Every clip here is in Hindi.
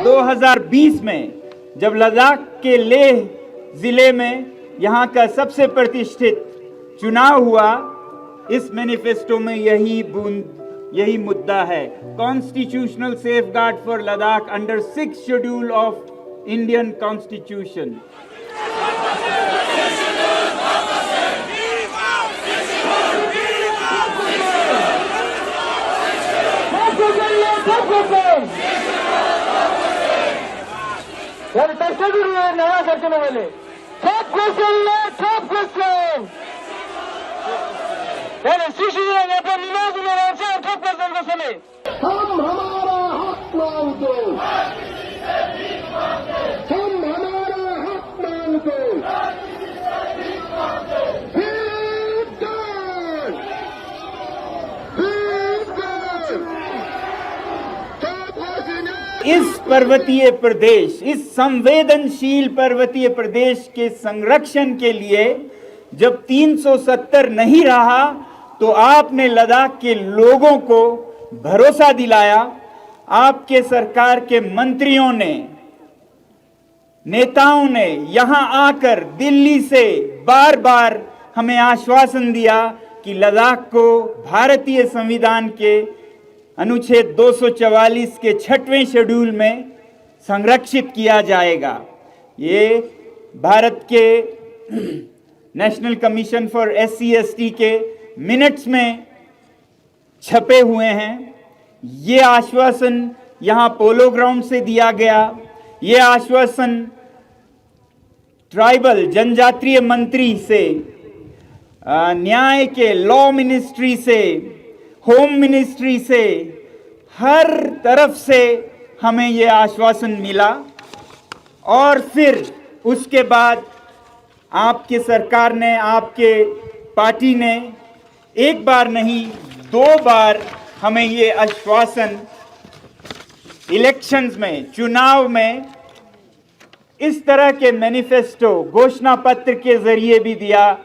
2020 में जब लद्दाख के लेह जिले में यहाँ का सबसे प्रतिष्ठित चुनाव हुआ, इस मैनिफेस्टो में यही मुद्दा है। Constitutional safeguard for Ladakh under 6th schedule of Indian constitution. नया करने वाले top question हम हमारा हक मांगते, हम हमारा हक मांगते, इस पर्वतीय प्रदेश, इस संवेदनशील पर्वतीय प्रदेश के संरक्षण के लिए जब 370 नहीं रहा तो आपने लद्दाख के लोगों को भरोसा दिलाया। आपके सरकार के मंत्रियों ने, नेताओं ने यहां आकर दिल्ली से बार बार हमें आश्वासन दिया कि लद्दाख को भारतीय संविधान के अनुच्छेद 244 के 6वें शेड्यूल में संरक्षित किया जाएगा। ये भारत के नेशनल कमीशन फॉर SC/ST के मिनट्स में छपे हुए हैं। ये आश्वासन यहाँ पोलो ग्राउंड से दिया गया। ये आश्वासन ट्राइबल जनजातीय मंत्री से, न्याय के लॉ मिनिस्ट्री से, होम मिनिस्ट्री से, हर तरफ से हमें ये आश्वासन मिला। और फिर उसके बाद आपकी सरकार ने, आपके पार्टी ने एक बार नहीं 2 बार हमें ये आश्वासन इलेक्शंस में, चुनाव में इस तरह के मैनिफेस्टो, घोषणा पत्र के जरिए भी दिया।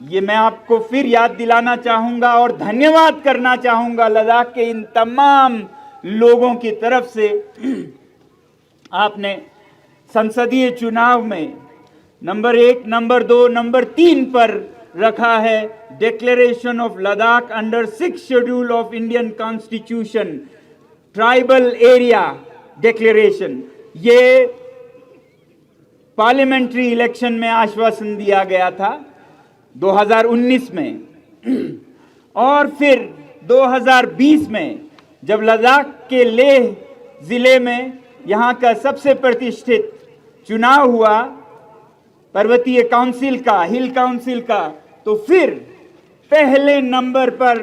ये मैं आपको फिर याद दिलाना चाहूंगा और धन्यवाद करना चाहूंगा लद्दाख के इन तमाम लोगों की तरफ से। आपने संसदीय चुनाव में नंबर 1, नंबर 2, नंबर 3 पर रखा है declaration of Ladakh under 6th schedule of Indian constitution, tribal area declaration. ये पार्लियामेंट्री इलेक्शन में आश्वासन दिया गया था 2019 में। और फिर 2020 में जब लद्दाख के लेह जिले में यहाँ का सबसे प्रतिष्ठित चुनाव हुआ, पर्वतीय काउंसिल का, हिल काउंसिल का, तो फिर पहले नंबर पर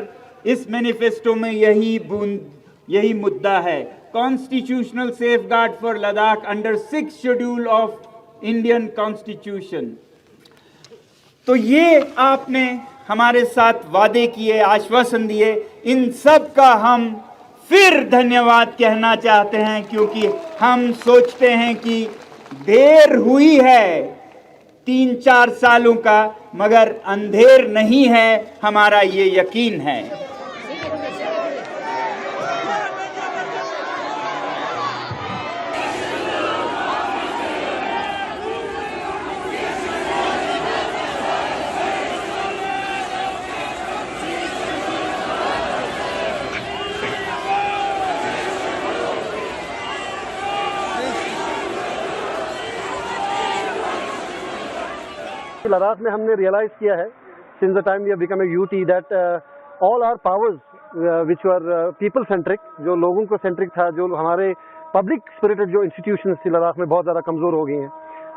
इस मैनिफेस्टो में यही मुद्दा है। Constitutional safeguard for Ladakh under 6th schedule of Indian constitution. तो ये आपने हमारे साथ वादे किए, आश्वासन दिए, इन सब का हम फिर धन्यवाद कहना चाहते हैं, क्योंकि हम सोचते हैं कि देर हुई है 3-4 सालों का, मगर अंधेर नहीं है, हमारा ये यकीन है। लद्दाख में हमने रियलाइज किया है since the time we have become a UT that all our powers which were people centric, जो लोगों को सेंट्रिक था, जो हमारे पब्लिक स्पिरिटेड जो इंस्टीट्यूशंस थी लद्दाख में बहुत ज़्यादा कमज़ोर हो गई हैं।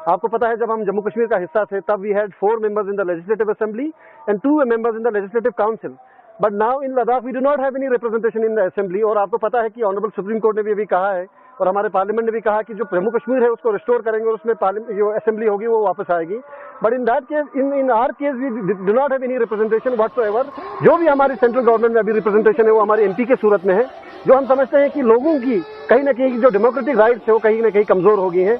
आपको पता है जब हम जम्मू कश्मीर का हिस्सा थे तब we had 4 members in the legislative assembly and 2 members in the legislative council, but now in Ladakh we do not have any representation in the assembly। और आपको पता है कि ऑनरेबल सुप्रीम कोर्ट ने भी अभी कहा है और हमारे पार्लियामेंट ने भी कहा कि जो जम्मू कश्मीर है उसको रिस्टोर करेंगे और उसमें जो असेंबली होगी वो वापस आएगी। But in that case, in our case we do not have any representation whatsoever. जो भी हमारी सेंट्रल गवर्नमेंट में अभी रिप्रेजेंटेशन है वो हमारे MP के सूरत में है, जो हम समझते हैं कि लोगों की कहीं ना कहीं जो डेमोक्रेटिक राइट्स है वो कहीं ना कहीं कमजोर हो गई हैं।